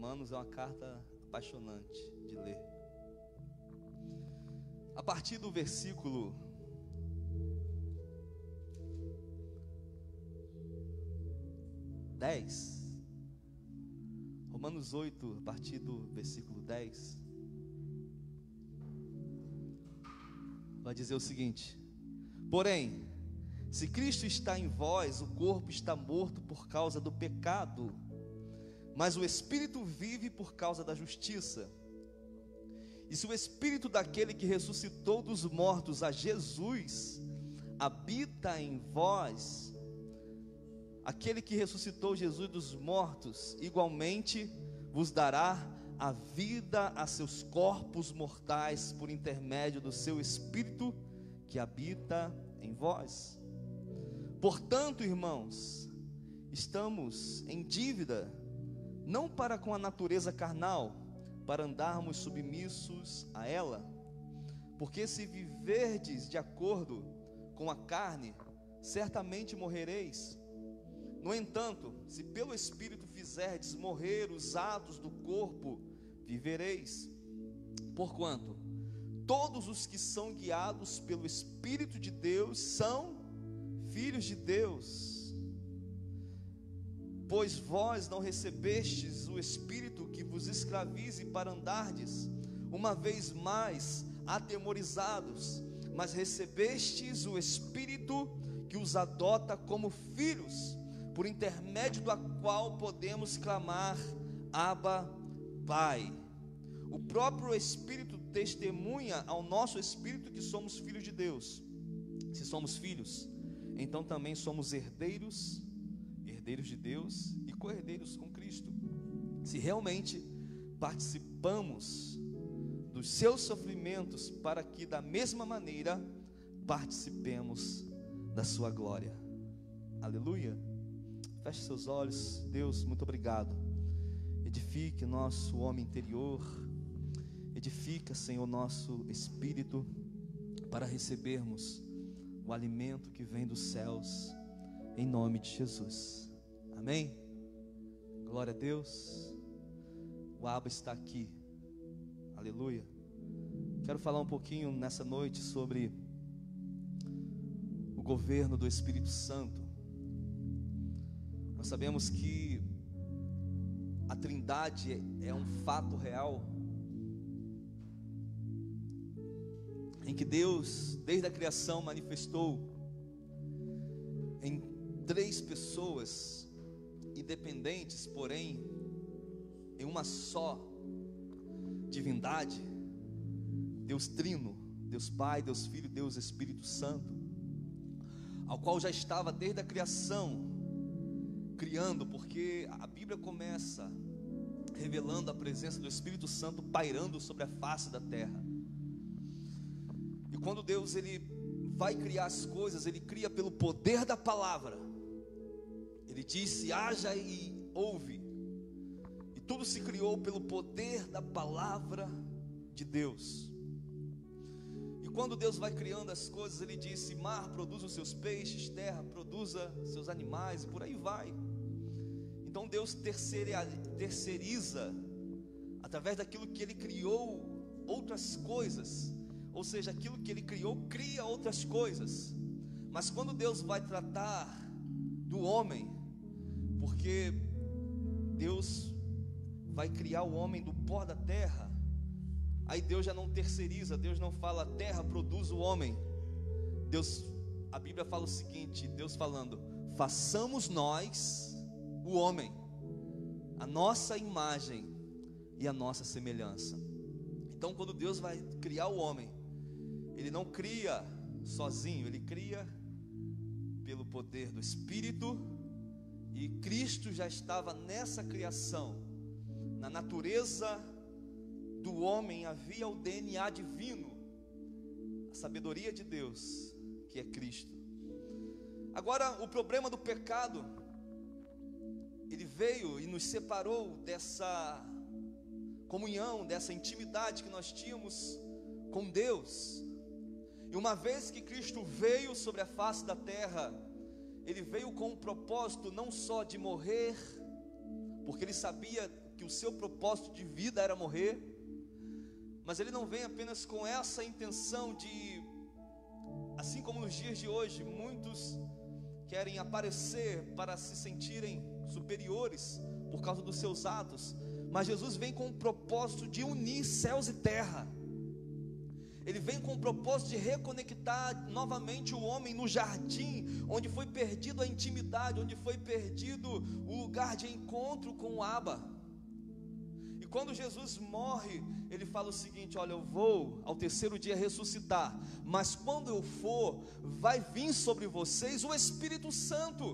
Romanos é uma carta apaixonante de ler. A partir do versículo 10, Romanos 8, a partir do versículo 10, vai dizer o seguinte: porém, se Cristo está em vós, o corpo está morto por causa do pecado, mas o Espírito vive por causa da justiça. E se o Espírito daquele que ressuscitou dos mortos a Jesus habita em vós, aquele que ressuscitou Jesus dos mortos, igualmente vos dará a vida a seus corpos mortais, por intermédio do seu Espírito que habita em vós. Portanto, irmãos, estamos em dívida, não para com a natureza carnal, para andarmos submissos a ela. Porque se viverdes de acordo com a carne, certamente morrereis. No entanto, se pelo Espírito fizerdes morrer os atos do corpo, vivereis. Porquanto todos os que são guiados pelo Espírito de Deus são filhos de Deus. Pois vós não recebestes o Espírito que vos escravize para andardes, uma vez mais atemorizados, mas recebestes o Espírito que os adota como filhos, por intermédio do qual podemos clamar: Abba, Pai. O próprio Espírito testemunha ao nosso Espírito que somos filhos de Deus. Se somos filhos, então também somos herdeiros de Deus e co-herdeiros com Cristo, se realmente participamos dos seus sofrimentos, para que da mesma maneira participemos da sua glória. Aleluia. Feche seus olhos. Deus, muito obrigado. Edifique nosso homem interior, edifica, Senhor, nosso espírito, para recebermos o alimento que vem dos céus, em nome de Jesus. Amém? Glória a Deus. O Abba está aqui. Aleluia. Quero falar um pouquinho nessa noite sobre o governo do Espírito Santo. Nós sabemos que a Trindade é um fato real, em que Deus, desde a criação, manifestou em três pessoas independentes, porém em uma só divindade: Deus Trino, Deus Pai, Deus Filho, Deus Espírito Santo, ao qual já estava desde a criação criando, porque a Bíblia começa revelando a presença do Espírito Santo pairando sobre a face da terra. E quando Deus ele vai criar as coisas, ele cria pelo poder da palavra. Ele disse: haja e ouve. E tudo se criou pelo poder da palavra de Deus. E quando Deus vai criando as coisas, ele disse: mar, produza os seus peixes, terra, produza seus animais, e por aí vai. Então Deus terceiriza, através daquilo que ele criou, outras coisas. Ou seja, aquilo que ele criou, cria outras coisas. Mas quando Deus vai tratar do homem, porque Deus vai criar o homem do pó da terra, aí Deus já não terceiriza, Deus não fala: terra, produz o homem. Deus, a Bíblia fala o seguinte, Deus falando: façamos nós o homem, a nossa imagem e a nossa semelhança. Então quando Deus vai criar o homem, ele não cria sozinho, ele cria pelo poder do Espírito. E Cristo já estava nessa criação. Na natureza do homem havia o DNA divino, a sabedoria de Deus, que é Cristo. Agora, o problema do pecado, ele veio e nos separou dessa comunhão, dessa intimidade que nós tínhamos com Deus. E uma vez que Cristo veio sobre a face da terra, ele veio com o propósito não só de morrer, porque ele sabia que o seu propósito de vida era morrer, mas ele não vem apenas com essa intenção de, assim como nos dias de hoje, muitos querem aparecer para se sentirem superiores por causa dos seus atos, mas Jesus vem com o propósito de unir céus e terra. Ele vem com o propósito de reconectar novamente o homem no jardim, onde foi perdido a intimidade, onde foi perdido o lugar de encontro com o Abba. E quando Jesus morre, ele fala o seguinte: olha, eu vou ao terceiro dia ressuscitar, mas quando eu for, vai vir sobre vocês o Espírito Santo,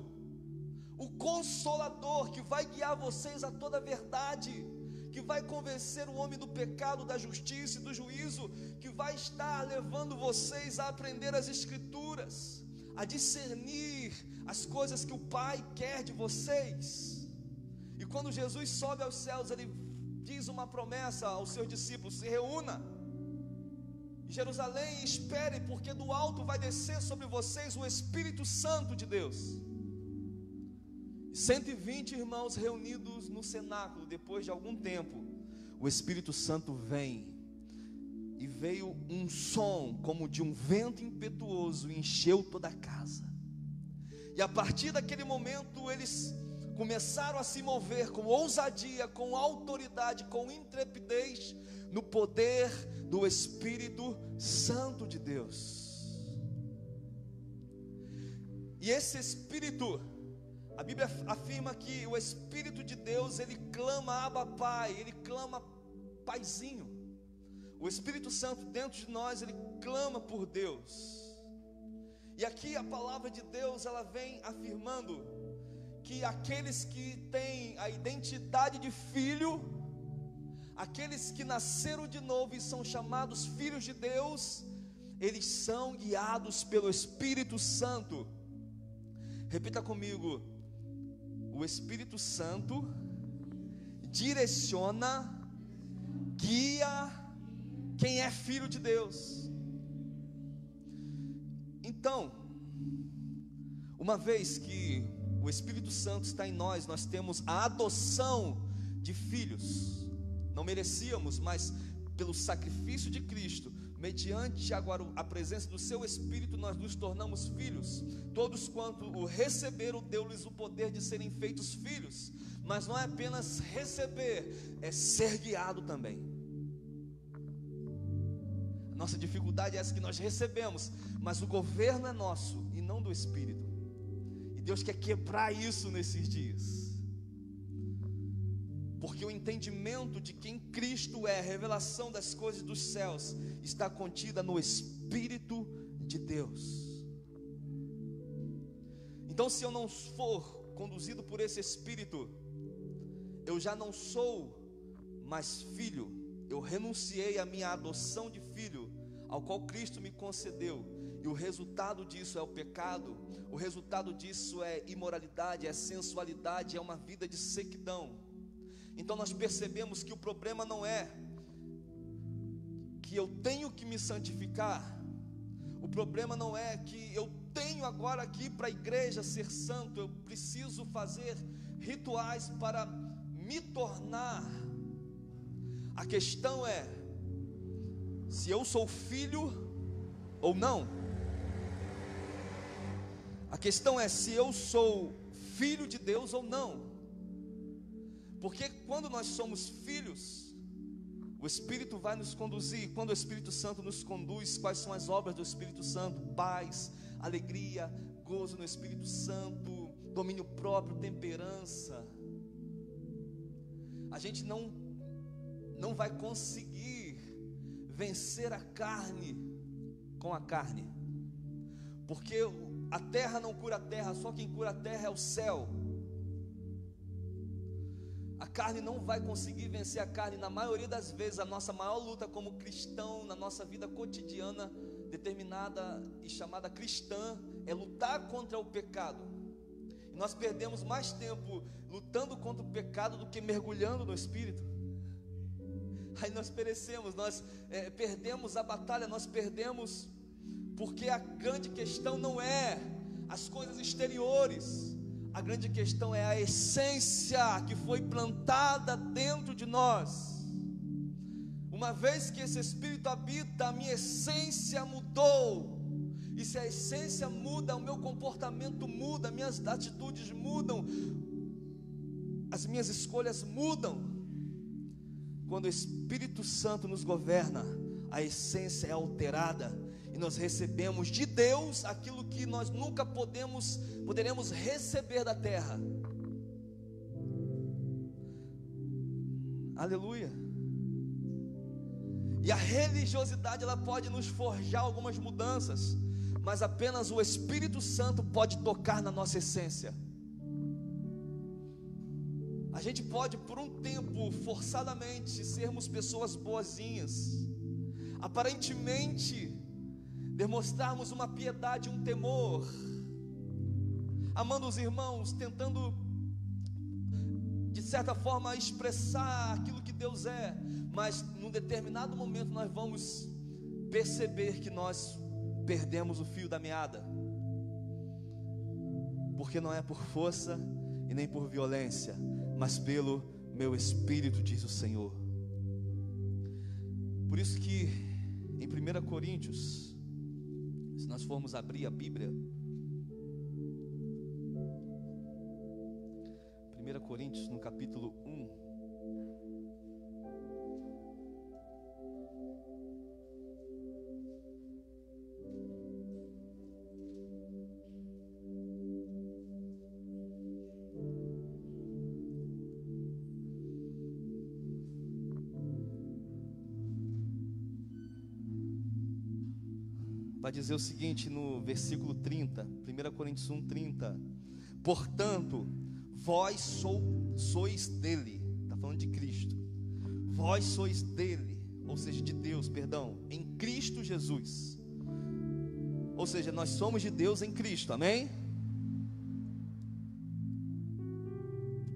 o Consolador, que vai guiar vocês a toda a verdade, que vai convencer o homem do pecado, da justiça e do juízo, que vai estar levando vocês a aprender as Escrituras, a discernir as coisas que o Pai quer de vocês. E quando Jesus sobe aos céus, ele diz uma promessa aos seus discípulos: se reúna em Jerusalém e espere, porque do alto vai descer sobre vocês o Espírito Santo de Deus. 120 irmãos reunidos no cenáculo. Depois de algum tempo, o Espírito Santo vem, e veio um som como de um vento impetuoso e encheu toda a casa. E a partir daquele momento eles começaram a se mover com ousadia, com autoridade, com intrepidez, no poder do Espírito Santo de Deus. E esse Espírito, a Bíblia afirma que o Espírito de Deus, ele clama Abba Pai, ele clama Paizinho. O Espírito Santo dentro de nós, ele clama por Deus. E aqui a palavra de Deus, ela vem afirmando que aqueles que têm a identidade de filho, aqueles que nasceram de novo e são chamados filhos de Deus, eles são guiados pelo Espírito Santo. Repita comigo: o Espírito Santo direciona, guia quem é filho de Deus. Então, uma vez que o Espírito Santo está em nós, nós temos a adoção de filhos. Não merecíamos, mas pelo sacrifício de Cristo, mediante agora a presença do seu Espírito, nós nos tornamos filhos. Todos quanto o receberam, deu-lhes o poder de serem feitos filhos. Mas não é apenas receber, é ser guiado também. A nossa dificuldade é essa, que nós recebemos, mas o governo é nosso e não do Espírito. E Deus quer quebrar isso nesses dias, porque o entendimento de quem Cristo é, a revelação das coisas dos céus, está contida no Espírito de Deus. Então, se eu não for conduzido por esse Espírito, eu já não sou mais filho. Eu renunciei à minha adoção de filho, ao qual Cristo me concedeu. E o resultado disso é o pecado. O resultado disso é imoralidade, é sensualidade, é uma vida de sequidão. Então nós percebemos que o problema não é que eu tenho que me santificar. O problema não é que eu tenho agora aqui para a igreja ser santo. Eu preciso fazer rituais para me tornar. A questão é se eu sou filho ou não. A questão é se eu sou filho de Deus ou não. Porque quando nós somos filhos, o Espírito vai nos conduzir. Quando o Espírito Santo nos conduz, quais são as obras do Espírito Santo? Paz, alegria, gozo no Espírito Santo, domínio próprio, temperança. A gente não vai conseguir vencer a carne com a carne, porque a terra não cura a terra, só quem cura a terra é o céu. A carne não vai conseguir vencer a carne. Na maioria das vezes, a nossa maior luta como cristão, na nossa vida cotidiana, determinada e chamada cristã, é lutar contra o pecado. E nós perdemos mais tempo lutando contra o pecado do que mergulhando no Espírito. Aí nós perecemos, nós perdemos a batalha, nós perdemos, porque a grande questão não é as coisas exteriores. A grande questão é a essência que foi plantada dentro nós. Uma vez que esse Espírito habita, a minha essência mudou. E se a essência muda, o meu comportamento muda, minhas atitudes mudam, as minhas escolhas mudam. Quando o Espírito Santo nos governa, a essência é alterada e nós recebemos de Deus aquilo que nós nunca poderemos receber da terra. Aleluia. E a religiosidade, ela pode nos forjar algumas mudanças, mas apenas o Espírito Santo pode tocar na nossa essência. A gente pode por um tempo, forçadamente, sermos pessoas boazinhas, aparentemente demonstrarmos uma piedade, um temor, amando os irmãos, tentando de certa forma expressar aquilo que Deus é, mas num determinado momento nós vamos perceber que nós perdemos o fio da meada, porque não é por força e nem por violência, mas pelo meu Espírito, diz o Senhor. Por isso que em 1 Coríntios, se nós formos abrir a Bíblia, 1 Coríntios no capítulo 1, vai dizer o seguinte no versículo 30, 1 Coríntios 1, 30: portanto, vós sois dele, está falando de Cristo, vós sois dele, ou seja, de Deus, perdão, em Cristo Jesus, ou seja, nós somos de Deus em Cristo, amém?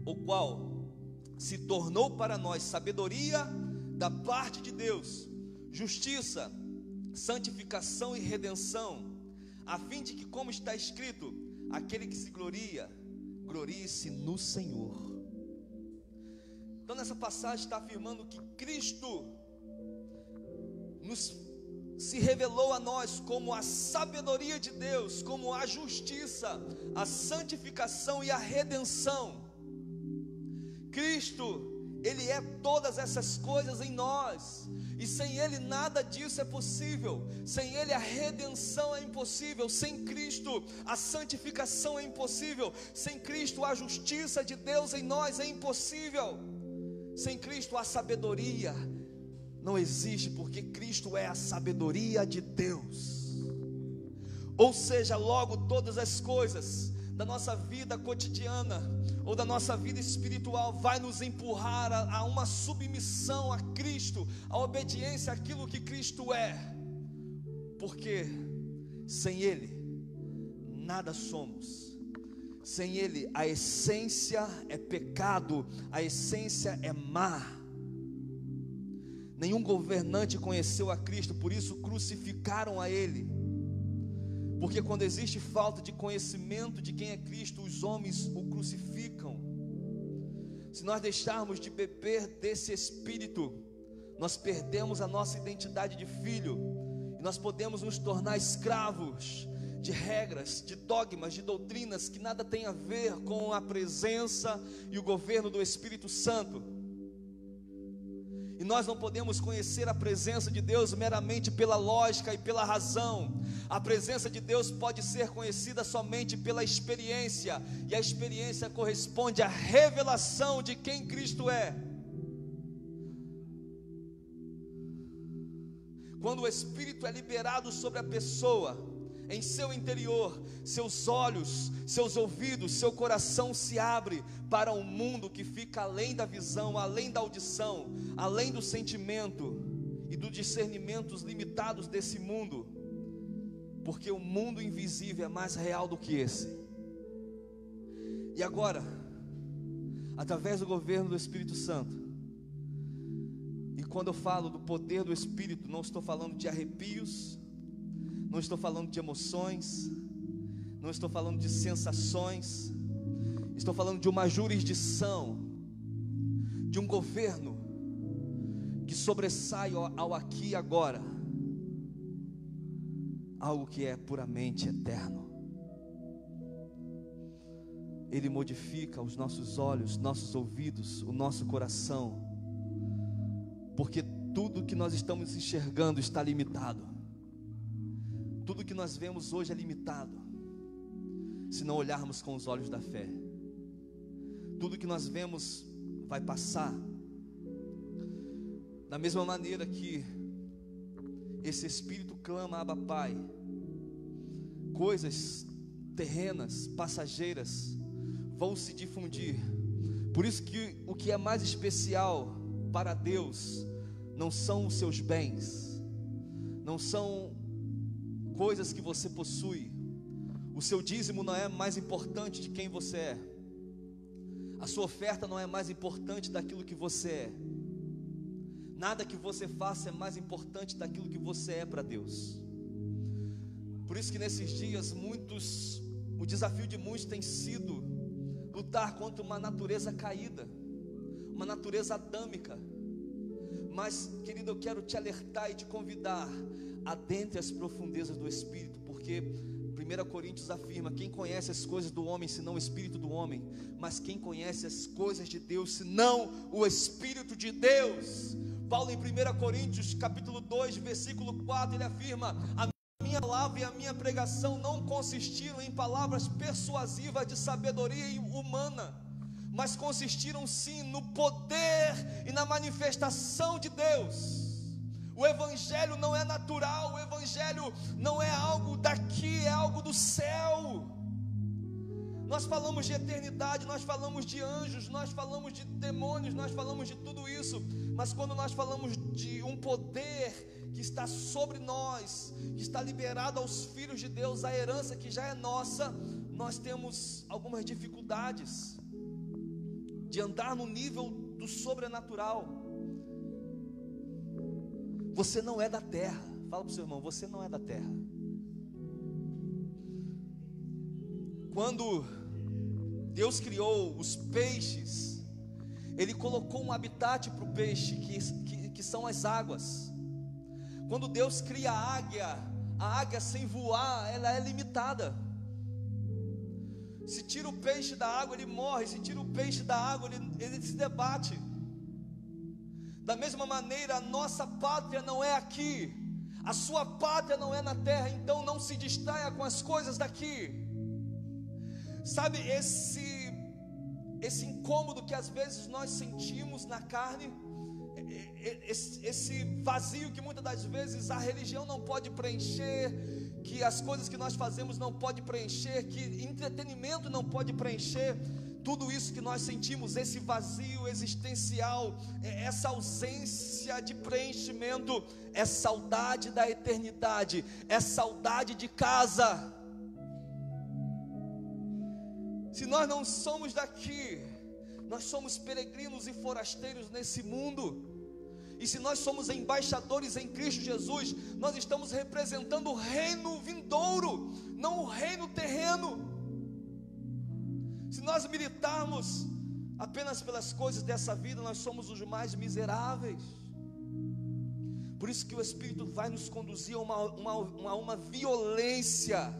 O qual se tornou para nós sabedoria da parte de Deus, justiça, santificação e redenção, a fim de que, como está escrito, aquele que se gloria, glorie-se no Senhor. Então nessa passagem está afirmando que Cristo se revelou a nós como a sabedoria de Deus, como a justiça, a santificação e a redenção. Cristo, Ele é todas essas coisas em nós, e sem Ele nada disso é possível. Sem Ele a redenção é impossível. Sem Cristo a santificação é impossível. Sem Cristo a justiça de Deus em nós é impossível. Sem Cristo a sabedoria não existe, porque Cristo é a sabedoria de Deus. Ou seja, logo todas as coisas da nossa vida cotidiana ou da nossa vida espiritual vai nos empurrar a uma submissão a Cristo, a obediência àquilo que Cristo é, porque sem Ele nada somos. Sem Ele a essência é pecado, a essência é má. Nenhum governante conheceu a Cristo, por isso crucificaram a Ele. Porque quando existe falta de conhecimento de quem é Cristo, os homens o crucificam. Se nós deixarmos de beber desse Espírito, nós perdemos a nossa identidade de filho, e nós podemos nos tornar escravos de regras, de dogmas, de doutrinas que nada tem a ver com a presença e o governo do Espírito Santo. E nós não podemos conhecer a presença de Deus meramente pela lógica e pela razão. A presença de Deus pode ser conhecida somente pela experiência, e a experiência corresponde à revelação de quem Cristo é. Quando o Espírito é liberado sobre a pessoa, em seu interior, seus olhos, seus ouvidos, seu coração se abre para um mundo que fica além da visão, além da audição, além do sentimento e dos discernimentos limitados desse mundo, porque o mundo invisível é mais real do que esse. E agora, através do governo do Espírito Santo, e quando eu falo do poder do Espírito, não estou falando de arrepios, não estou falando de emoções, não estou falando de sensações, estou falando de uma jurisdição, de um governo que sobressai ao aqui e agora, algo que é puramente eterno. Ele modifica os nossos olhos, nossos ouvidos, o nosso coração, porque tudo que nós estamos enxergando está limitado. Tudo que nós vemos hoje é limitado, se não olharmos com os olhos da fé. Tudo que nós vemos vai passar. Da mesma maneira que esse Espírito clama, Abba Pai, coisas terrenas, passageiras, vão se difundir. Por isso que o que é mais especial para Deus não são os seus bens, não são coisas que você possui. O seu dízimo não é mais importante de quem você é. A sua oferta não é mais importante daquilo que você é. Nada que você faça é mais importante daquilo que você é para Deus. Por isso que nesses dias o desafio de muitos tem sido lutar contra uma natureza caída, uma natureza adâmica. Mas, querido, eu quero te alertar e te convidar a adentre as profundezas do Espírito, porque 1 Coríntios afirma: quem conhece as coisas do homem, senão o Espírito do homem? Mas quem conhece as coisas de Deus, senão o Espírito de Deus? Paulo, em 1 Coríntios capítulo 2, versículo 4, ele afirma: a minha palavra e a minha pregação não consistiram em palavras persuasivas de sabedoria humana, mas consistiram sim no poder e na manifestação de Deus. O Evangelho não é natural, o Evangelho não é algo daqui, é algo do céu. Nós falamos de eternidade, nós falamos de anjos, nós falamos de demônios, nós falamos de tudo isso, mas quando nós falamos de um poder que está sobre nós, que está liberado aos filhos de Deus, a herança que já é nossa, nós temos algumas dificuldades de andar no nível do sobrenatural. Você não é da terra. Fala para o seu irmão: você não é da terra. Quando Deus criou os peixes, Ele colocou um habitat para o peixe, que são as águas. Quando Deus cria a águia sem voar, ela é limitada. Se tira o peixe da água, ele morre. Se tira o peixe da água, ele se debate. Da mesma maneira, a nossa pátria não é aqui, a sua pátria não é na terra. Então não se distraia com as coisas daqui. Sabe, esse incômodo que às vezes nós sentimos na carne, esse vazio que muitas das vezes a religião não pode preencher, que as coisas que nós fazemos não pode preencher, que entretenimento não pode preencher, tudo isso que nós sentimos, esse vazio existencial, essa ausência de preenchimento, é saudade da eternidade, é saudade de casa. Se nós não somos daqui, nós somos peregrinos e forasteiros nesse mundo. E se nós somos embaixadores em Cristo Jesus, nós estamos representando o reino vindouro, não o reino terreno. Se nós militarmos apenas pelas coisas dessa vida, nós somos os mais miseráveis. Por isso que o Espírito vai nos conduzir a uma violência.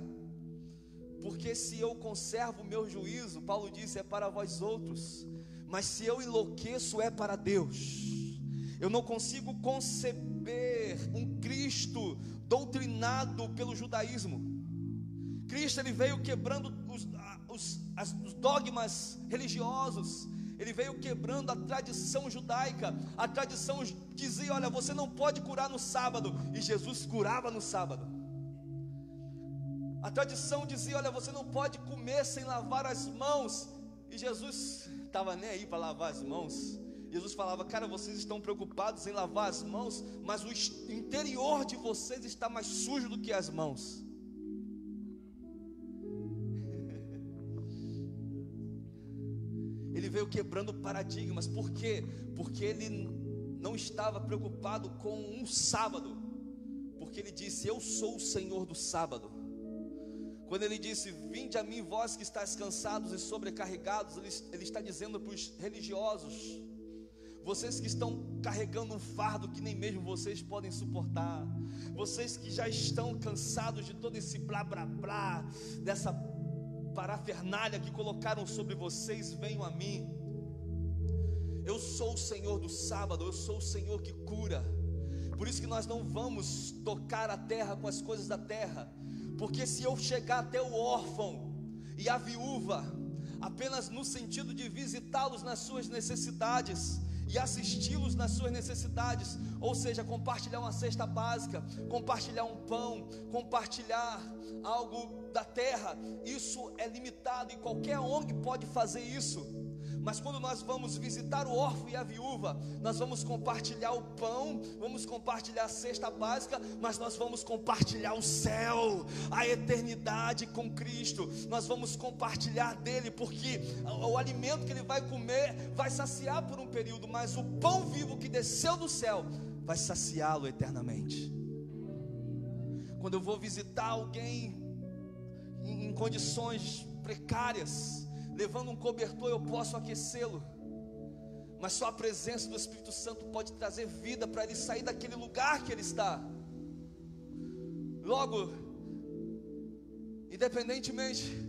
Porque se eu conservo o meu juízo, Paulo disse, é para vós outros. Mas se eu enlouqueço, é para Deus. Eu não consigo conceber um Cristo doutrinado pelo judaísmo. Cristo, ele veio quebrando os dogmas religiosos. Ele veio quebrando a tradição judaica. A tradição dizia, olha, você não pode curar no sábado. E Jesus curava no sábado. A tradição dizia, olha, você não pode comer sem lavar as mãos. E Jesus estava nem aí para lavar as mãos. Jesus falava, cara, vocês estão preocupados em lavar as mãos, mas o interior de vocês está mais sujo do que as mãos. Ele veio quebrando paradigmas. Por quê? Porque ele não estava preocupado com um sábado. Porque ele disse, eu sou o Senhor do sábado. Quando ele disse, vinde a mim vós que estáis cansados e sobrecarregados, ele está dizendo para os religiosos, vocês que estão carregando um fardo que nem mesmo vocês podem suportar, vocês que já estão cansados de todo esse blá blá blá, dessa parafernália que colocaram sobre vocês, venham a mim. Eu sou o Senhor do sábado, eu sou o Senhor que cura. Por isso que nós não vamos tocar a terra com as coisas da terra, porque se eu chegar até o órfão e a viúva, apenas no sentido de visitá-los nas suas necessidades e assisti-los nas suas necessidades, ou seja, compartilhar uma cesta básica, compartilhar um pão, compartilhar algo da terra, isso é limitado e qualquer ONG pode fazer isso. Mas quando nós vamos visitar o órfão e a viúva, nós vamos compartilhar o pão, vamos compartilhar a cesta básica, mas nós vamos compartilhar o céu, a eternidade com Cristo. Nós vamos compartilhar dele, porque o alimento que ele vai comer vai saciar por um período, mas o pão vivo que desceu do céu vai saciá-lo eternamente. Quando eu vou visitar alguém em condições precárias, levando um cobertor, eu posso aquecê-lo, mas só a presença do Espírito Santo pode trazer vida para ele sair daquele lugar que ele está. Logo, independentemente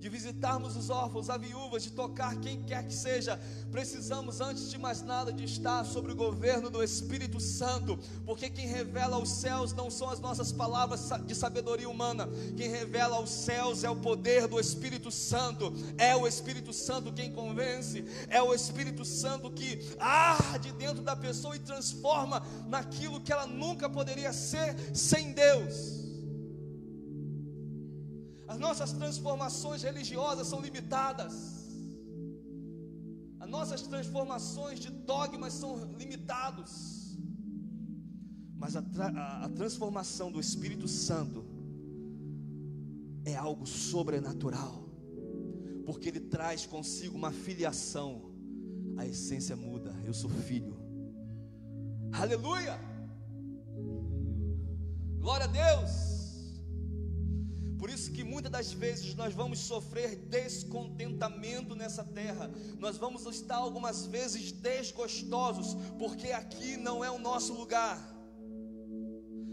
de visitarmos os órfãos, as viúvas, de tocar quem quer que seja, precisamos antes de mais nada de estar sobre o governo do Espírito Santo, porque quem revela os céus não são as nossas palavras de sabedoria humana, quem revela os céus é o poder do Espírito Santo, é o Espírito Santo quem convence, é o Espírito Santo que arde dentro da pessoa e transforma naquilo que ela nunca poderia ser sem Deus. As nossas transformações religiosas são limitadas, as nossas transformações de dogmas são limitados, mas a transformação do Espírito Santo é algo sobrenatural, porque ele traz consigo uma filiação. A essência muda, eu sou filho. Aleluia, glória a Deus. Por isso que muitas das vezes nós vamos sofrer descontentamento nessa terra, nós vamos estar algumas vezes desgostosos, porque aqui não é o nosso lugar.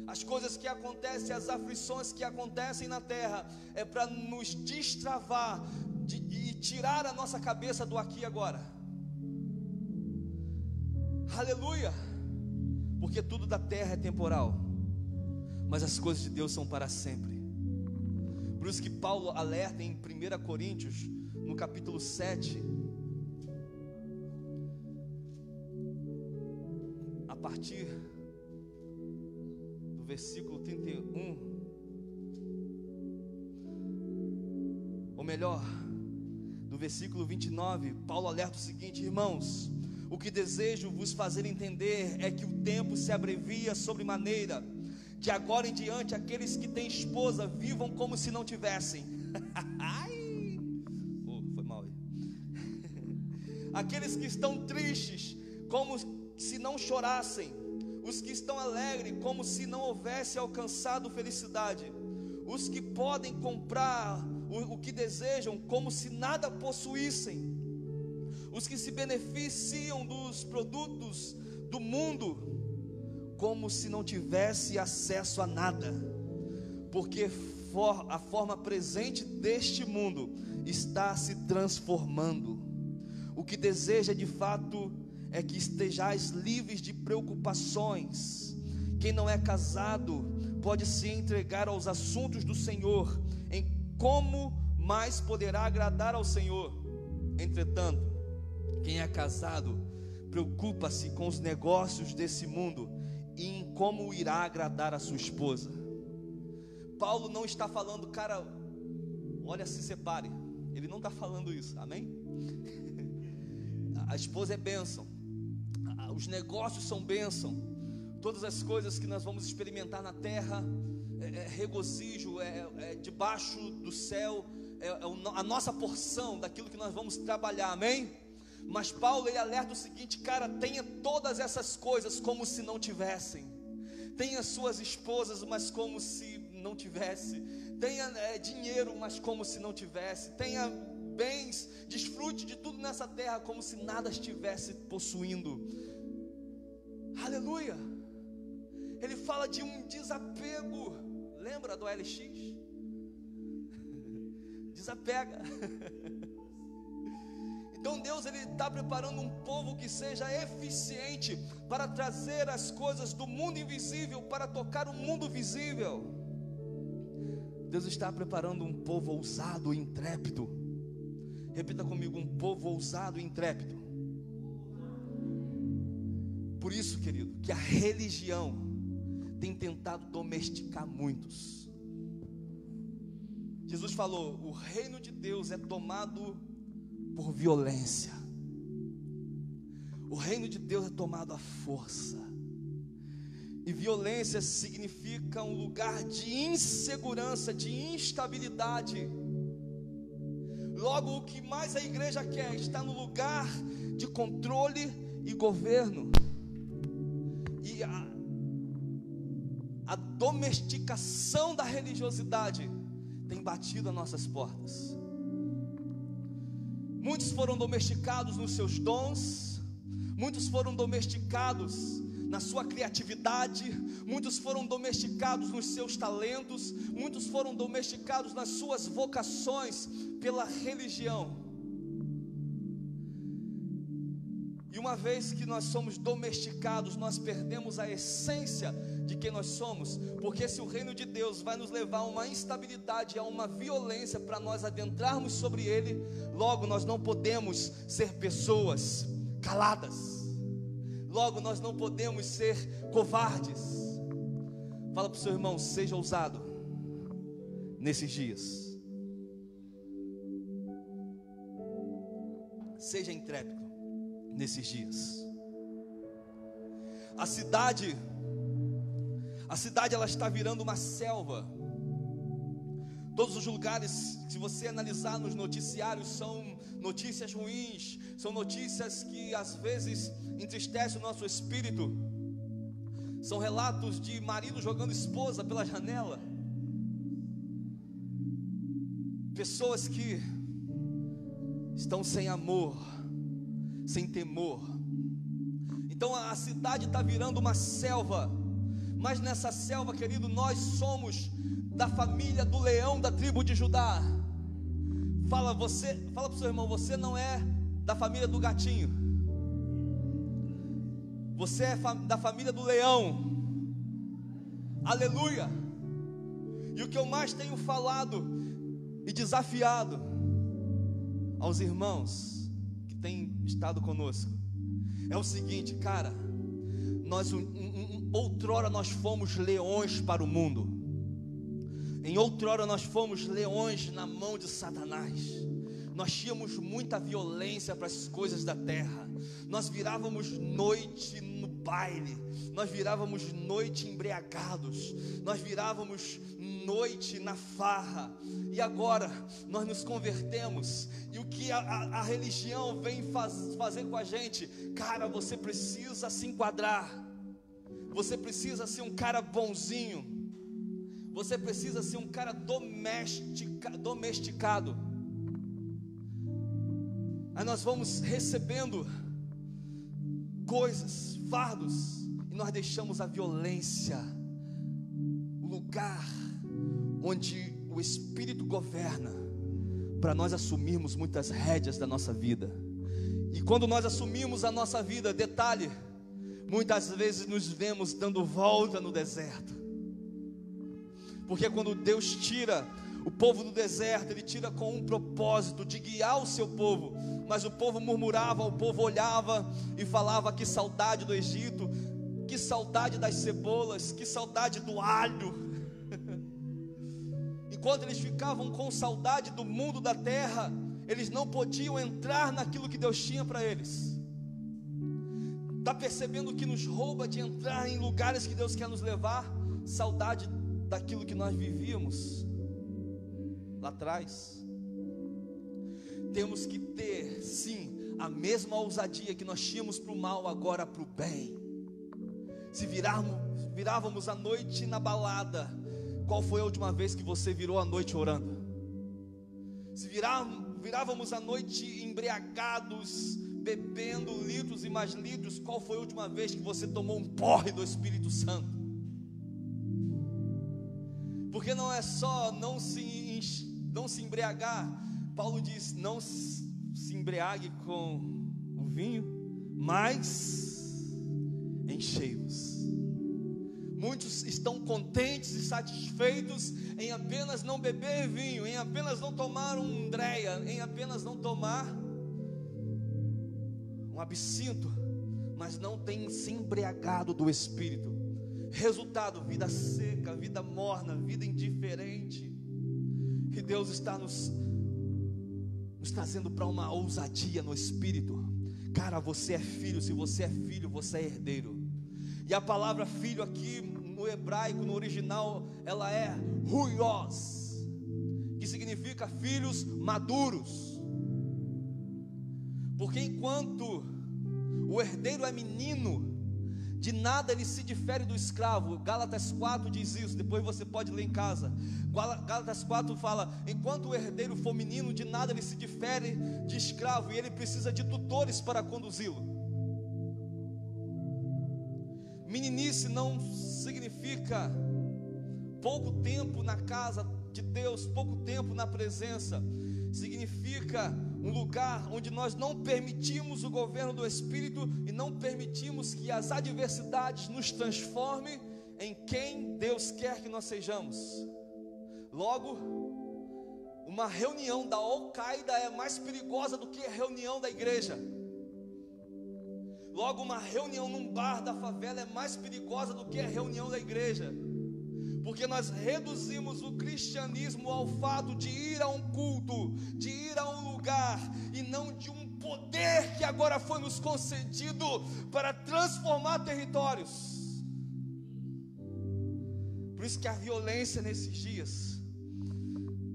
As coisas que acontecem, as aflições que acontecem na terra, é para nos destravar e tirar a nossa cabeça do aqui e agora. Aleluia, porque tudo da terra é temporal, mas as coisas de Deus são para sempre. Por isso que Paulo alerta em 1 Coríntios, no capítulo 7, a partir do versículo 31, ou melhor, do versículo 29, Paulo alerta o seguinte: irmãos, o que desejo vos fazer entender é que o tempo se abrevia sobremaneira, que agora em diante aqueles que têm esposa vivam como se não tivessem. Foi mal aí. Aqueles que estão tristes, como se não chorassem. Os que estão alegres, como se não houvesse alcançado felicidade. Os que podem comprar o que desejam, como se nada possuíssem. Os que se beneficiam dos produtos do mundo, como se não tivesse acesso a nada, porque a forma presente deste mundo está se transformando. O que deseja de fato é que estejais livres de preocupações. Quem não é casado pode se entregar aos assuntos do Senhor, em como mais poderá agradar ao Senhor. Entretanto, quem é casado preocupa-se com os negócios desse mundo e em como irá agradar a sua esposa. Paulo não está falando, cara, olha, se separe. Ele não está falando isso, amém? A esposa é bênção, os negócios são bênção, todas as coisas que nós vamos experimentar na terra é regozijo, é debaixo do céu, a nossa porção daquilo que nós vamos trabalhar, amém? Mas Paulo, ele alerta o seguinte: cara, tenha todas essas coisas como se não tivessem. Tenha suas esposas, mas como se não tivesse. Tenha dinheiro, mas como se não tivesse. Tenha bens, desfrute de tudo nessa terra como se nada estivesse possuindo. Aleluia. Ele fala de um desapego. Lembra do LX? Desapega. Então Deus, Ele está preparando um povo que seja eficiente para trazer as coisas do mundo invisível para tocar o mundo visível. Deus está preparando um povo ousado e intrépido. Repita comigo: um povo ousado e intrépido. Por isso, querido, que a religião tem tentado domesticar muitos. Jesus falou: o reino de Deus é tomado por violência. O reino de Deus é tomado à força. E violência significa um lugar de insegurança, de instabilidade. Logo, o que mais a igreja quer está no lugar de controle e governo. E a domesticação da religiosidade tem batido às nossas portas. Muitos foram domesticados nos seus dons, muitos foram domesticados na sua criatividade, muitos foram domesticados nos seus talentos, muitos foram domesticados nas suas vocações pela religião. E uma vez que nós somos domesticados, nós perdemos a essência de quem nós somos, porque se o reino de Deus vai nos levar a uma instabilidade, a uma violência para nós adentrarmos sobre ele, logo nós não podemos ser pessoas caladas, logo nós não podemos ser covardes. Fala para o seu irmão: seja ousado nesses dias, seja intrépido nesses dias. A cidade ela está virando uma selva. Todos os lugares, se você analisar nos noticiários, são notícias ruins, são notícias que às vezes entristecem o nosso espírito. São relatos de marido jogando esposa pela janela, pessoas que estão sem amor, sem temor. Então a cidade está virando uma selva. Mas nessa selva, querido, nós somos da família do leão da tribo de Judá. Fala para o seu irmão: você não é da família do gatinho, você é da família do leão. Aleluia. E o que eu mais tenho falado e desafiado aos irmãos que têm estado conosco é o seguinte: cara, outrora nós fomos leões para o mundo. Em outrora nós fomos leões na mão de Satanás. Nós tínhamos muita violência para as coisas da terra. Nós virávamos noite no baile, nós virávamos noite embriagados, nós virávamos noite na farra. E agora nós nos convertemos. E o que a religião vem fazer com a gente? Cara, você precisa se enquadrar. Você precisa ser um cara bonzinho. Você precisa ser um cara domesticado. Aí nós vamos recebendo coisas, fardos, e nós deixamos a violência, o lugar onde o Espírito governa, para nós assumirmos muitas rédeas da nossa vida. E quando nós assumimos a nossa vida, detalhe, muitas vezes nos vemos dando volta no deserto. Porque quando Deus tira o povo do deserto, Ele tira com um propósito de guiar o seu povo. Mas o povo murmurava, o povo olhava e falava: que saudade do Egito, que saudade das cebolas, que saudade do alho. Enquanto eles ficavam com saudade do mundo da terra, eles não podiam entrar naquilo que Deus tinha para eles. Está percebendo que nos rouba de entrar em lugares que Deus quer nos levar? Saudade daquilo que nós vivíamos lá atrás. Temos que ter, sim, a mesma ousadia que nós tínhamos para o mal, agora para o bem. Se virávamos a noite na balada, qual foi a última vez que você virou a noite orando? Se virávamos a noite embriagados, bebendo litros e mais litros. Qual foi a última vez que você tomou um porre do Espírito Santo? Porque não é só não se embriagar. Paulo diz: não se embriague com o vinho, mas enchei-vos. Muitos estão contentes e satisfeitos em apenas não beber vinho, em apenas não tomar um Andréia, em apenas não tomar um absinto, mas não tem se embriagado do Espírito. Resultado: vida seca, vida morna, vida indiferente. E Deus está nos trazendo para uma ousadia no Espírito. Cara, você é filho. Se você é filho, você é herdeiro. E a palavra filho aqui no hebraico, no original, ela é huios, que significa filhos maduros. Porque enquanto o herdeiro é menino, de nada ele se difere do escravo. Gálatas 4 diz isso, depois você pode ler em casa. Gálatas 4 fala: enquanto o herdeiro for menino, de nada ele se difere de escravo, e ele precisa de tutores para conduzi-lo. Meninice não significa pouco tempo na casa de Deus, pouco tempo na presença. Significa um lugar onde nós não permitimos o governo do Espírito e não permitimos que as adversidades nos transformem em quem Deus quer que nós sejamos. Logo, uma reunião da Al-Qaeda é mais perigosa do que a reunião da igreja. Logo, uma reunião num bar da favela é mais perigosa do que a reunião da igreja. Porque nós reduzimos o cristianismo ao fato de ir a um culto, de ir a um lugar, e não de um poder que agora foi nos concedido para transformar territórios. Por isso que a violência nesses dias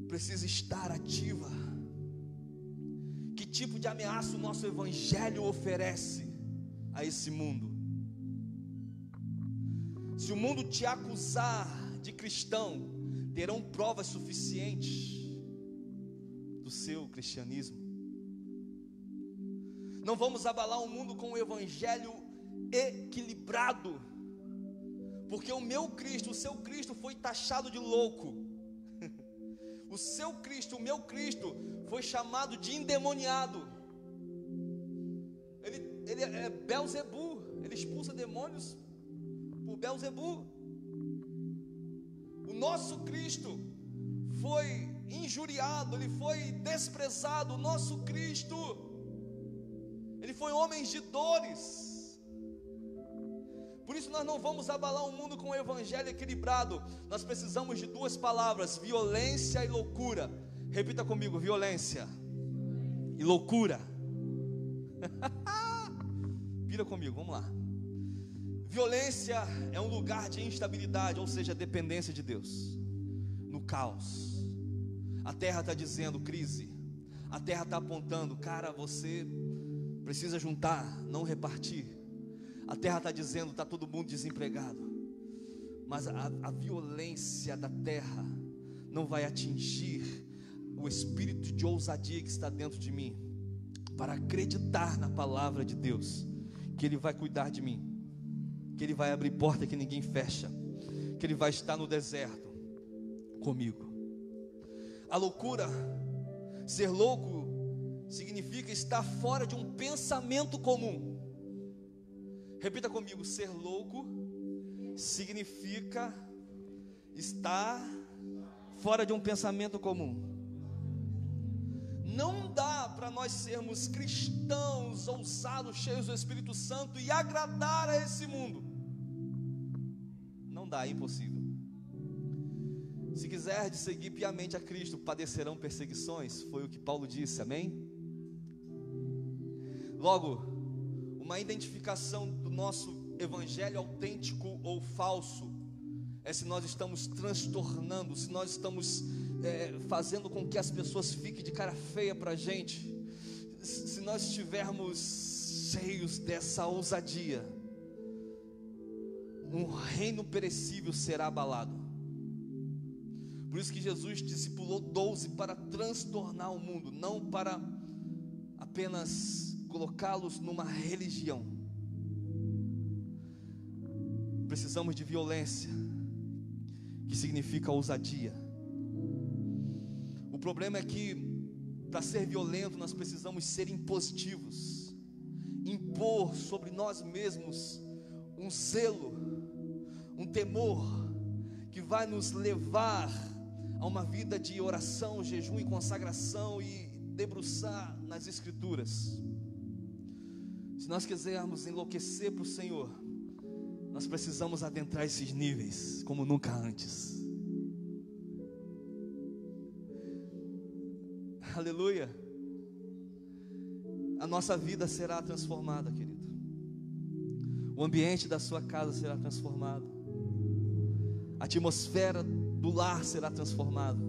precisa estar ativa. Que tipo de ameaça o nosso evangelho oferece a esse mundo? Se o mundo te acusar de cristão, terão provas suficientes do seu cristianismo. Não vamos abalar o mundo com o evangelho equilibrado, porque o meu Cristo, o seu Cristo foi taxado de louco. O seu Cristo, o meu Cristo foi chamado de endemoniado. Ele é Belzebu, ele expulsa demônios por Belzebu. O nosso Cristo foi injuriado, ele foi desprezado. O nosso Cristo, ele foi homem de dores. Por isso nós não vamos abalar o mundo com o evangelho equilibrado. Nós precisamos de duas palavras: violência e loucura. Repita comigo: violência e loucura. Vira comigo, vamos lá. Violência é um lugar de instabilidade, ou seja, dependência de Deus. No caos, a terra está dizendo crise, a terra está apontando: cara, você precisa juntar, não repartir. A terra está dizendo: está todo mundo desempregado. Mas a violência da terra não vai atingir o espírito de ousadia que está dentro de mim, para acreditar na palavra de Deus, que Ele vai cuidar de mim, que Ele vai abrir porta que ninguém fecha, que Ele vai estar no deserto comigo. A loucura, ser louco, significa estar fora de um pensamento comum. Repita comigo: ser louco significa estar fora de um pensamento comum. Não dá para nós sermos cristãos ousados, cheios do Espírito Santo, e agradar a esse mundo. Não dá, é impossível. Se quiser seguir piamente a Cristo, padecerão perseguições. Foi o que Paulo disse, amém? Logo, uma identificação do nosso evangelho autêntico ou falso é se nós estamos transtornando, se nós estamos fazendo com que as pessoas fiquem de cara feia para a gente. Se nós estivermos cheios dessa ousadia, um reino perecível será abalado. Por isso que Jesus discipulou 12 para transtornar o mundo, não para apenas colocá-los numa religião. Precisamos de violência, que significa ousadia. O problema é que, para ser violento, nós precisamos ser impositivos, impor sobre nós mesmos um zelo, um temor, que vai nos levar a uma vida de oração, jejum e consagração, e debruçar nas Escrituras. Se nós quisermos enlouquecer para o Senhor, nós precisamos adentrar esses níveis como nunca antes. Aleluia. A nossa vida será transformada, querido. O ambiente da sua casa será transformado. A atmosfera do lar será transformada.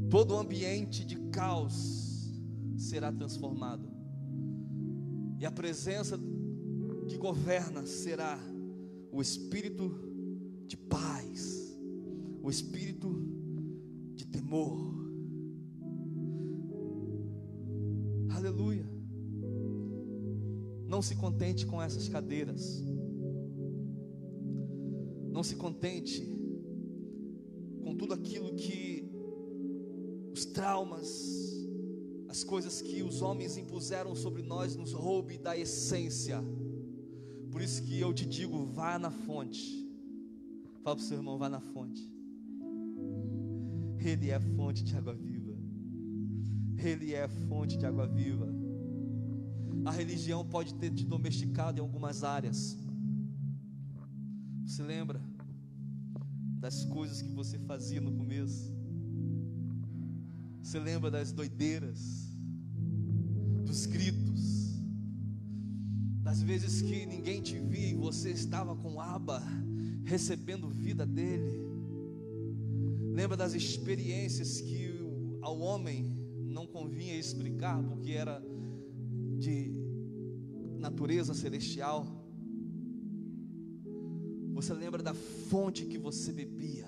Todo o ambiente de caos será transformado. E a presença que governa será o espírito de paz, o espírito de temor. Aleluia. Não se contente com essas cadeiras. Não se contente com tudo aquilo que os traumas, as coisas que os homens impuseram sobre nós nos roube da essência. Por isso que eu te digo, vá na fonte. Fala para o seu irmão, vá na fonte. Ele é a fonte de água viva. Ele é a fonte de água viva. A religião pode ter te domesticado em algumas áreas. Você lembra das coisas que você fazia no começo? Você lembra das doideiras, dos gritos, das vezes que ninguém te via e você estava com Abba, recebendo vida dele? Lembra das experiências que ao homem não convinha explicar, porque era de natureza celestial? Você lembra da fonte que você bebia?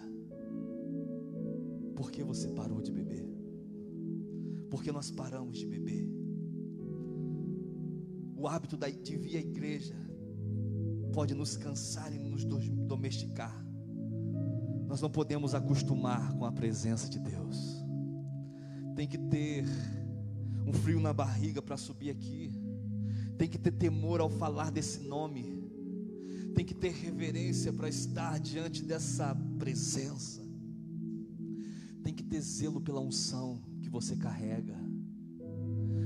Por que você parou de beber? Porque nós paramos de beber. O hábito de vir à igreja pode nos cansar e nos domesticar. Nós não podemos acostumar com a presença de Deus. Tem que ter um frio na barriga para subir aqui. Tem que ter temor ao falar desse nome. Tem que ter reverência para estar diante dessa presença. Tem que ter zelo pela unção que você carrega,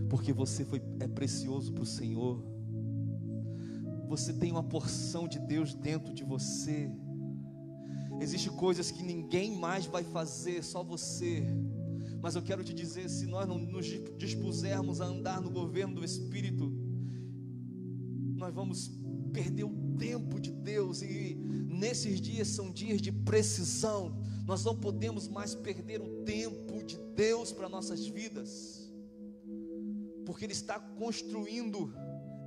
porque você é precioso para o Senhor. Você tem uma porção de Deus dentro de você. Existem coisas que ninguém mais vai fazer, só você. Mas eu quero te dizer, se nós não nos dispusermos a andar no governo do Espírito, nós vamos perder o tempo de Deus. E nesses dias são dias de precisão. Nós não podemos mais perder o tempo de Deus para nossas vidas, porque Ele está construindo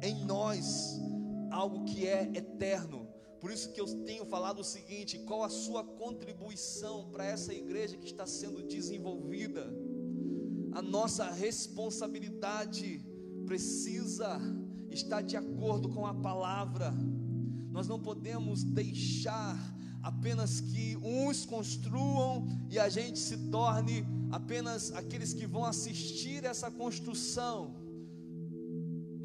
em nós algo que é eterno. Por isso que eu tenho falado o seguinte: qual a sua contribuição para essa igreja que está sendo desenvolvida? A nossa responsabilidade precisa estar de acordo com a palavra. Nós não podemos deixar apenas que uns construam e a gente se torne apenas aqueles que vão assistir essa construção.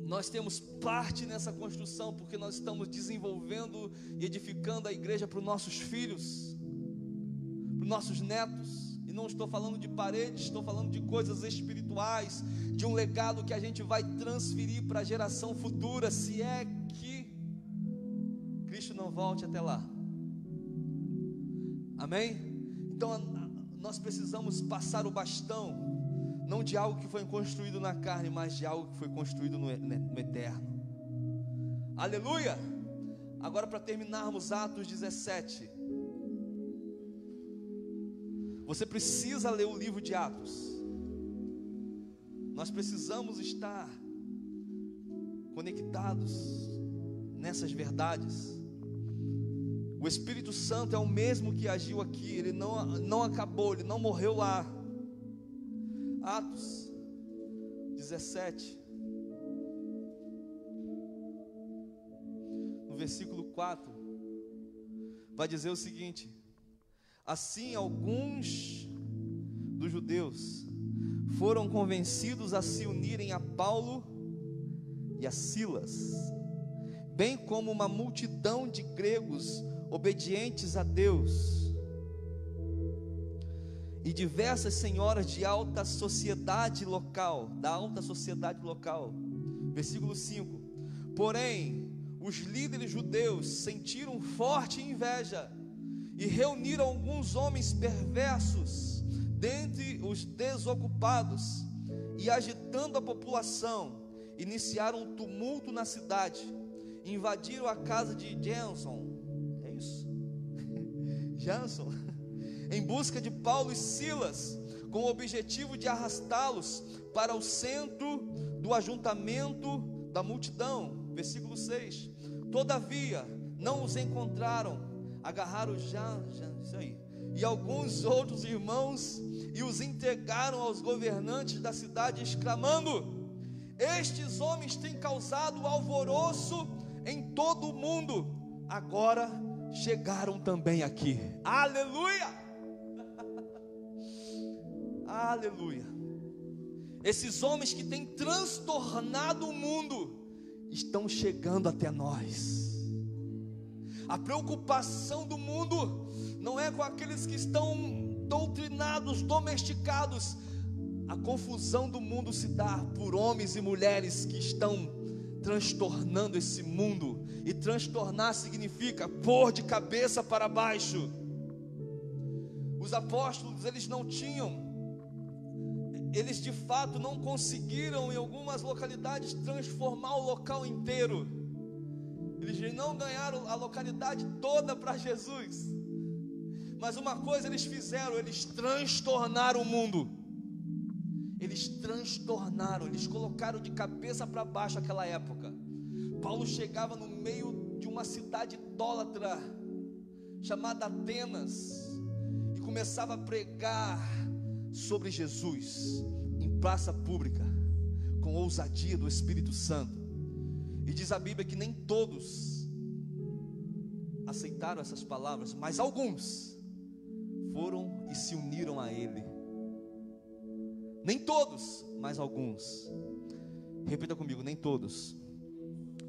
Nós temos parte nessa construção, porque nós estamos desenvolvendo e edificando a igreja para os nossos filhos, para os nossos netos. E não estou falando de paredes, estou falando de coisas espirituais, de um legado que a gente vai transferir para a geração futura, se é que Cristo não volte até lá. Amém? Então nós precisamos passar o bastão, não de algo que foi construído na carne, mas de algo que foi construído no eterno. Aleluia! Agora, para terminarmos Atos 17, você precisa ler o livro de Atos. Nós precisamos estar conectados nessas verdades. O Espírito Santo é o mesmo que agiu aqui. Ele não acabou, ele não morreu lá. Atos 17. versículo 4, vai dizer o seguinte: assim alguns dos judeus foram convencidos a se unirem a Paulo e a Silas, bem como uma multidão de gregos obedientes a Deus, e diversas senhoras de alta sociedade local, da alta sociedade local. Versículo 5: porém, os líderes judeus sentiram forte inveja e reuniram alguns homens perversos dentre os desocupados, e agitando a população, iniciaram um tumulto na cidade, invadiram a casa de Jason, é isso? Jason, em busca de Paulo e Silas, com o objetivo de arrastá-los para o centro do ajuntamento da multidão. Versículo 6: todavia não os encontraram, agarraram isso aí, e alguns outros irmãos, e os entregaram aos governantes da cidade, exclamando: estes homens têm causado alvoroço em todo o mundo, agora chegaram também aqui. Aleluia! Aleluia! Esses homens que têm transtornado o mundo estão chegando até nós. A preocupação do mundo não é com aqueles que estão doutrinados, domesticados. A confusão do mundo se dá por homens e mulheres que estão transtornando esse mundo. E transtornar significa pôr de cabeça para baixo. Os apóstolos, eles de fato não conseguiram em algumas localidades transformar o local inteiro. Eles não ganharam a localidade toda para Jesus, mas uma coisa eles fizeram: eles transtornaram o mundo. Eles transtornaram, eles colocaram de cabeça para baixo aquela época. Paulo chegava no meio de uma cidade idólatra chamada Atenas e começava a pregar sobre Jesus em praça pública, com ousadia do Espírito Santo. E diz a Bíblia que nem todos aceitaram essas palavras, mas alguns foram e se uniram a ele. Nem todos, mas alguns. Repita comigo: nem todos,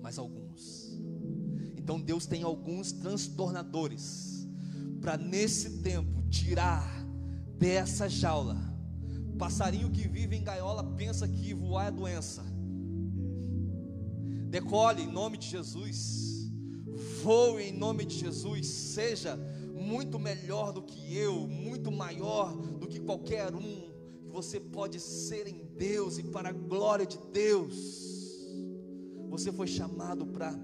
mas alguns. Então Deus tem alguns transtornadores para nesse tempo tirar dessa jaula. Passarinho que vive em gaiola pensa que voar é doença. Decole em nome de Jesus, voe em nome de Jesus, seja muito melhor do que eu, muito maior do que qualquer um. Você pode ser em Deus e para a glória de Deus. Você foi chamado para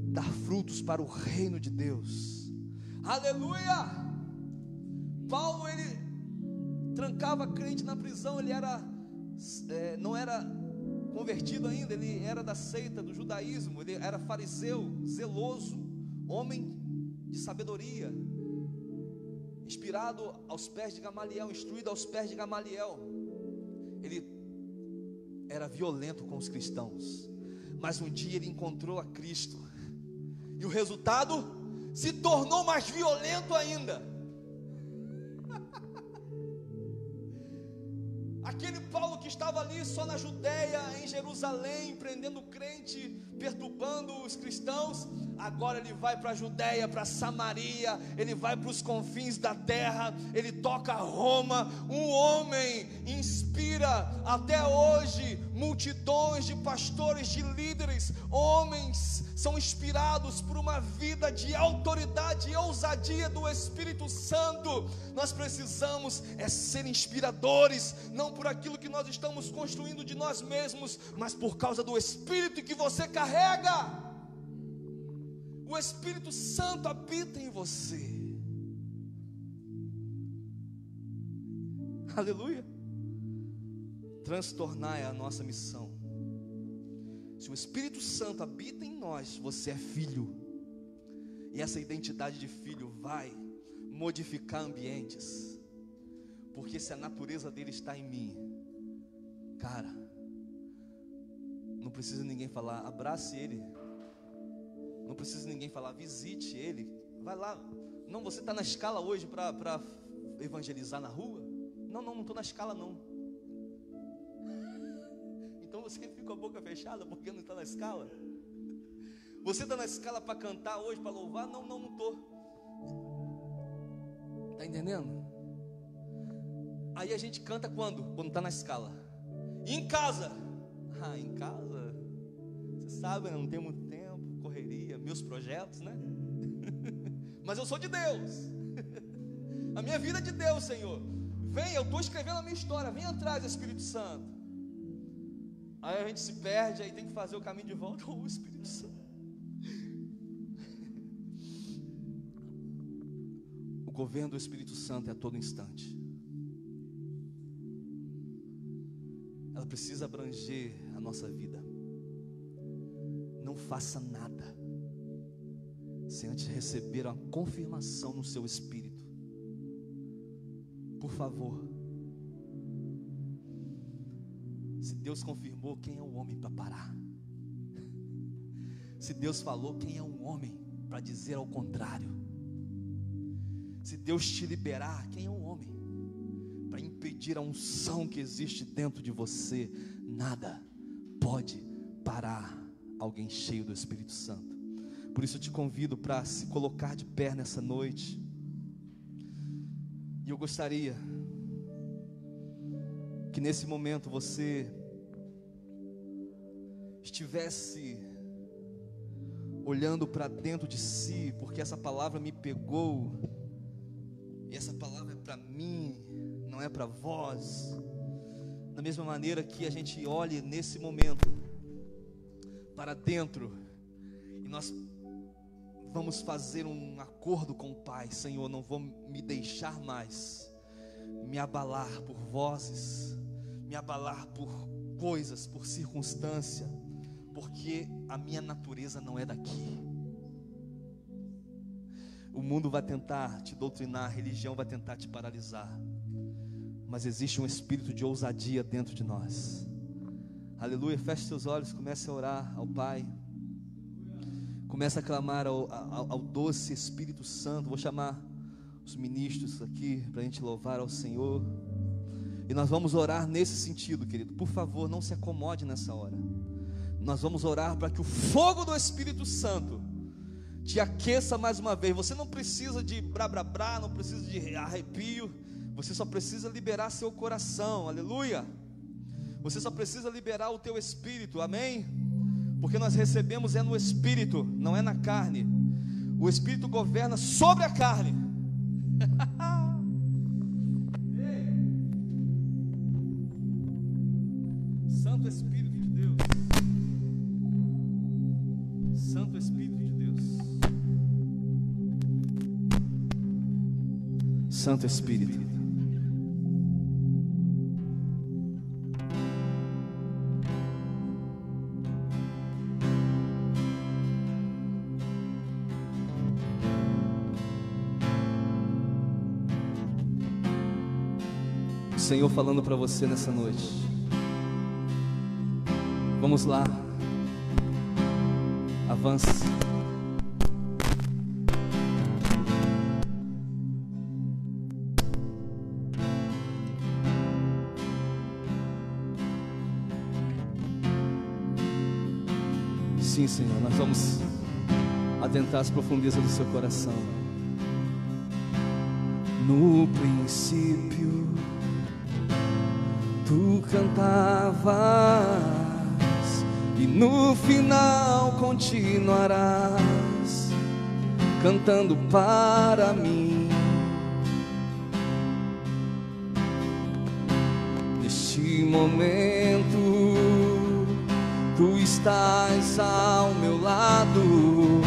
dar frutos para o reino de Deus. Aleluia! Paulo, ele trancava crente na prisão. Ele não era convertido ainda, ele era da seita do judaísmo, ele era fariseu, zeloso, homem de sabedoria, inspirado aos pés de Gamaliel, instruído aos pés de Gamaliel. Ele era violento com os cristãos, mas um dia ele encontrou a Cristo, e o resultado se tornou mais violento ainda. Aquele Paulo que estava ali só na Judéia, em Jerusalém, prendendo crente, perturbando os cristãos, agora ele vai para a Judéia, para Samaria, ele vai para os confins da terra, ele toca Roma. Um homem inspira até hoje multidões de pastores, de líderes. Homens são inspirados por uma vida de autoridade e ousadia do Espírito Santo. Nós precisamos ser inspiradores, não por aquilo que nós estamos construindo de nós mesmos, mas por causa do Espírito que você carrega. O Espírito Santo habita em você. Aleluia. Transtornar é a nossa missão. Se o Espírito Santo habita em nós, você é filho. E essa identidade de filho vai modificar ambientes. Porque se a natureza dele está em mim, cara, não precisa ninguém falar, abrace ele. Não precisa ninguém falar, visite ele, vai lá. Não, você está na escala hoje para evangelizar na rua? Não estou na escala não. Então você fica com a boca fechada porque não está na escala? Você está na escala para cantar hoje, para louvar? Não estou. Está entendendo? Aí a gente canta quando? Quando está na escala. E em casa? Em casa, você sabe, né? Não tem muito tempo, correria, meus projetos, né? Mas eu sou de Deus. A minha vida é de Deus, Senhor. Vem, eu estou escrevendo a minha história. Vem atrás, Espírito Santo. Aí a gente se perde, aí tem que fazer o caminho de volta. O Espírito Santo. O governo do Espírito Santo é a todo instante. Ela precisa abranger a nossa vida. Não faça nada sem antes receber uma confirmação no seu espírito. Por favor. Se Deus confirmou, quem é o homem para parar? Se Deus falou, quem é um homem para dizer ao contrário? Se Deus te liberar, quem é o homem para impedir a unção que existe dentro de você? Nada pode parar alguém cheio do Espírito Santo. Por isso eu te convido para se colocar de pé nessa noite. E eu gostaria que nesse momento você estivesse olhando para dentro de si, porque essa palavra me pegou, e essa palavra é para mim, não é para vós. Da mesma maneira que a gente olhe nesse momento para dentro, e nós vamos fazer um acordo com o Pai. Senhor, não vou me deixar mais me abalar por vozes, me abalar por coisas, por circunstância, porque a minha natureza não é daqui. O mundo vai tentar te doutrinar, a religião vai tentar te paralisar, mas existe um espírito de ousadia dentro de nós. Aleluia. Feche seus olhos, comece a orar ao Pai. Comece a clamar ao doce Espírito Santo. Vou chamar os ministros aqui para a gente louvar ao Senhor. E nós vamos orar nesse sentido, querido. Por favor, não se acomode nessa hora. Nós vamos orar para que o fogo do Espírito Santo te aqueça mais uma vez. Você não precisa de brá, não precisa de arrepio. Você só precisa liberar seu coração. Aleluia. Você só precisa liberar o teu espírito. Amém? Porque nós recebemos no espírito, não é na carne. O espírito governa sobre a carne. Santo Espírito de Deus. Santo Espírito de Deus. Santo Espírito. Senhor falando para você nessa noite. Vamos lá. Avance. Sim, Senhor, nós vamos adentrar as profundezas do seu coração. No princípio tu cantavas e no final continuarás cantando para mim. Neste momento tu estás ao meu lado,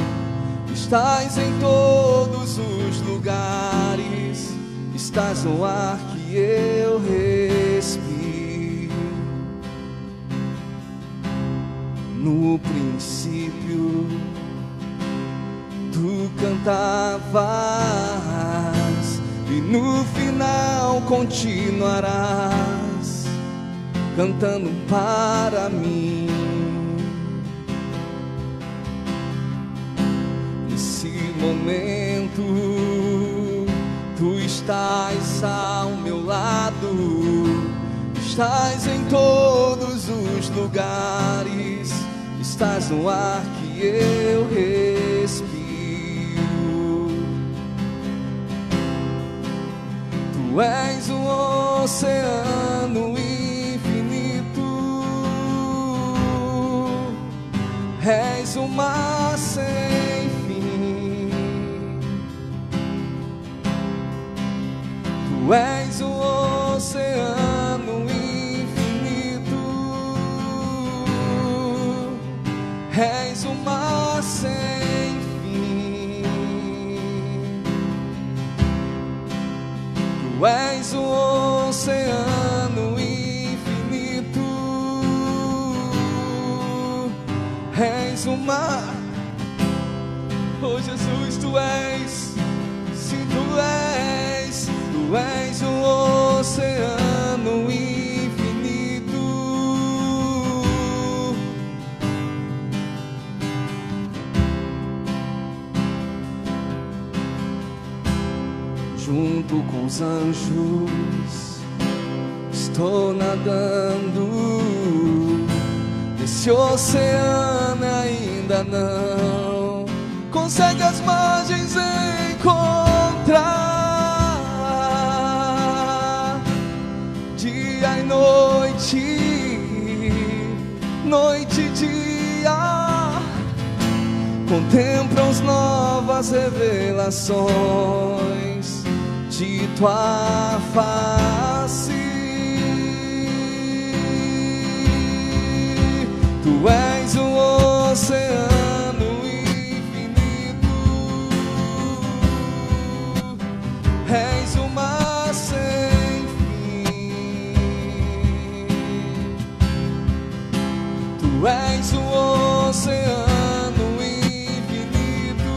estás em todos os lugares, estás no ar que eu respiro. No princípio tu cantavas e no final continuarás cantando para mim. nesse momento, tu estás ao meu lado, estás em todos os lugares, estás no ar que eu respiro. Tu és um oceano infinito, és o mar sem fim. Tu és o oceano infinito, és o mar sem fim. Tu és o oceano infinito, és o mar. Oh Jesus, tu és, sim, tu és o oceano infinito. Junto com os anjos estou nadando, nesse oceano ainda não consegue as margens encontrar. Dia e noite, noite e dia, contemplam as novas revelações de tua face. Tu és o oceano infinito, és o mar sem fim. Tu és o oceano infinito,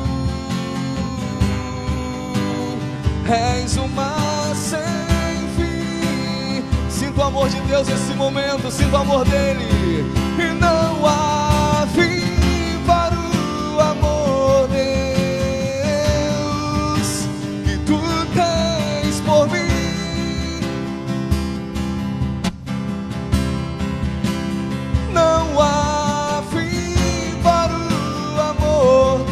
és o mar sem fim. Sinto o amor de Deus nesse momento, sinto o amor dele. E não há fim para o amor, Deus, que tu tens por mim. Não há fim para o amor,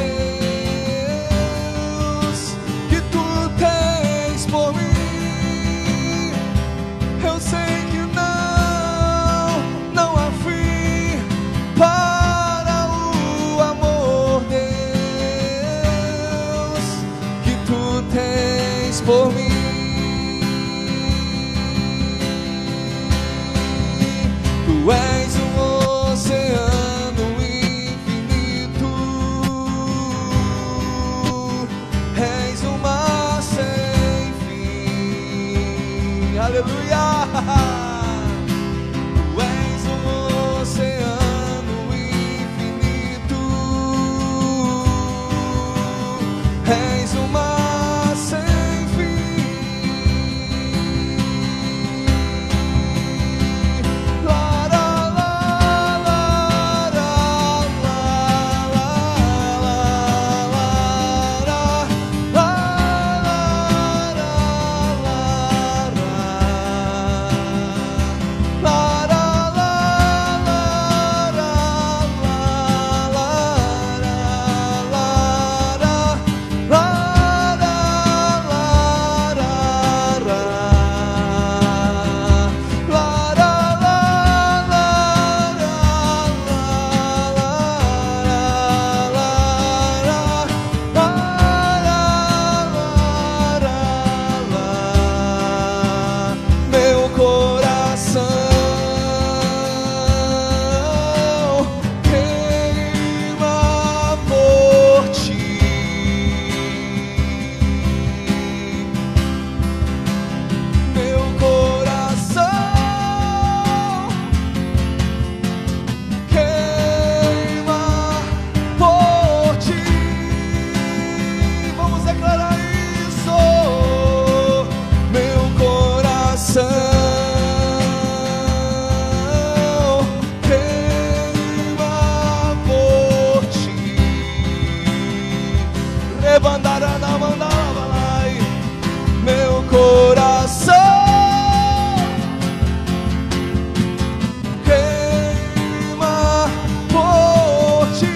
Deus, que tu tens por mim. Eu sei que não há fim para o amor, Deus, que tu tens por mim. Tu és um oceano infinito, és um mar sem fim. Aleluia! Tu és um oceano infinito, és um mar sem fim. Meu coração queima por ti.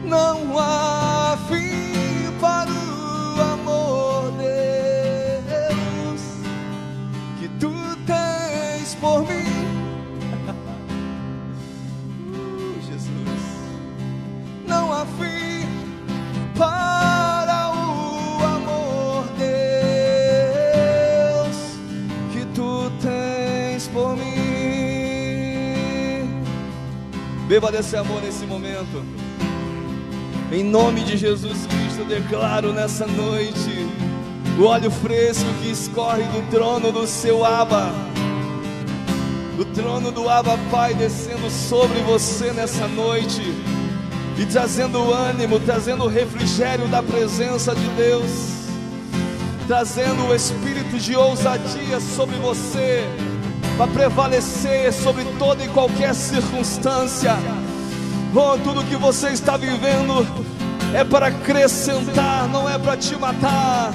Não há fim para o amor, Deus, que tu tens por mim. Jesus, não há fim para o amor, Deus, que tu tens por mim. Beba desse amor nesse momento. Em nome de Jesus Cristo, eu declaro nessa noite o óleo fresco que escorre do trono do seu Abba, do trono do Abba Pai, descendo sobre você nessa noite e trazendo ânimo, trazendo o refrigério da presença de Deus, trazendo o espírito de ousadia sobre você, para prevalecer sobre toda e qualquer circunstância. Oh, tudo que você está vivendo é para acrescentar, não é para te matar.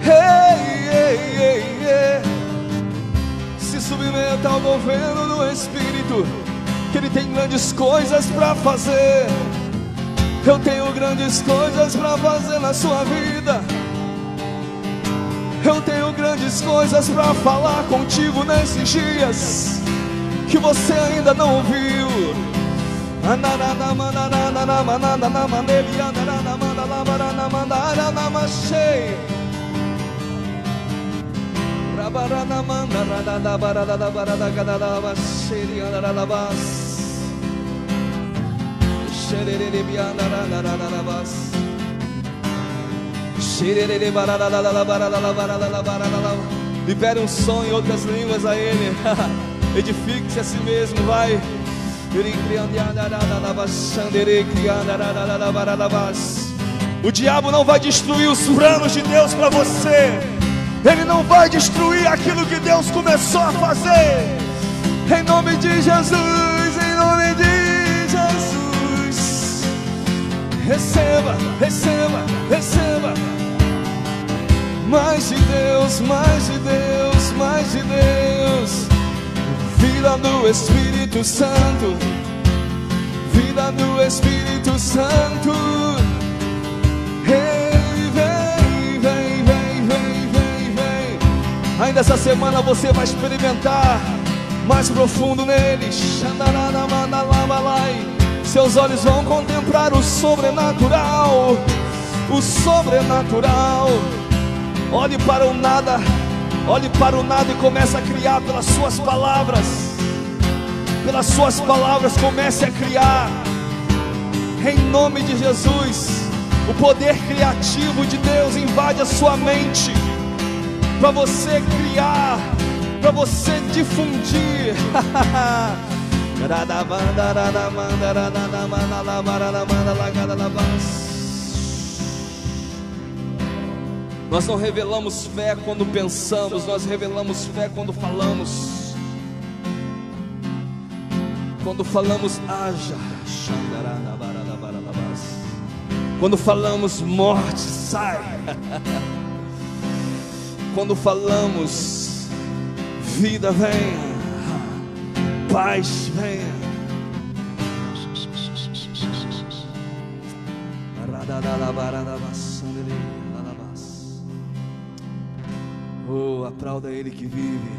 Hey, hey, hey, hey. Se submeta ao governo do Espírito, que Ele tem grandes coisas para fazer. Eu tenho grandes coisas para fazer na sua vida. Eu tenho grandes coisas para falar contigo nesses dias que você ainda não ouviu. Libere um som em outras línguas a Ele. Edifique-se a si mesmo, vai. O diabo não vai destruir os planos de Deus para você. Ele não vai destruir aquilo que Deus começou a fazer. Em nome de Jesus, em nome de Jesus. Receba, receba, receba. Mais de Deus, mais de Deus, mais de Deus. Vida do Espírito Santo, vida do Espírito Santo. Hey, vem, vem, vem, vem, vem, vem. Ainda essa semana você vai experimentar mais profundo nele. Seus olhos vão contemplar o sobrenatural, o sobrenatural. Olhe para o nada. Olhe para o nada e comece a criar pelas suas palavras. Pelas suas palavras comece a criar. Em nome de Jesus, o poder criativo de Deus invade a sua mente, para você criar, para você difundir. Nós não revelamos fé quando pensamos, nós revelamos fé quando falamos. Quando falamos, haja. Quando falamos, morte sai. Quando falamos, vida venha, paz venha. Oh, aplauda Ele que vive.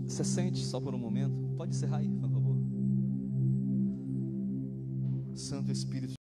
Você sente só por um momento? Pode encerrar aí, por favor. Santo Espírito.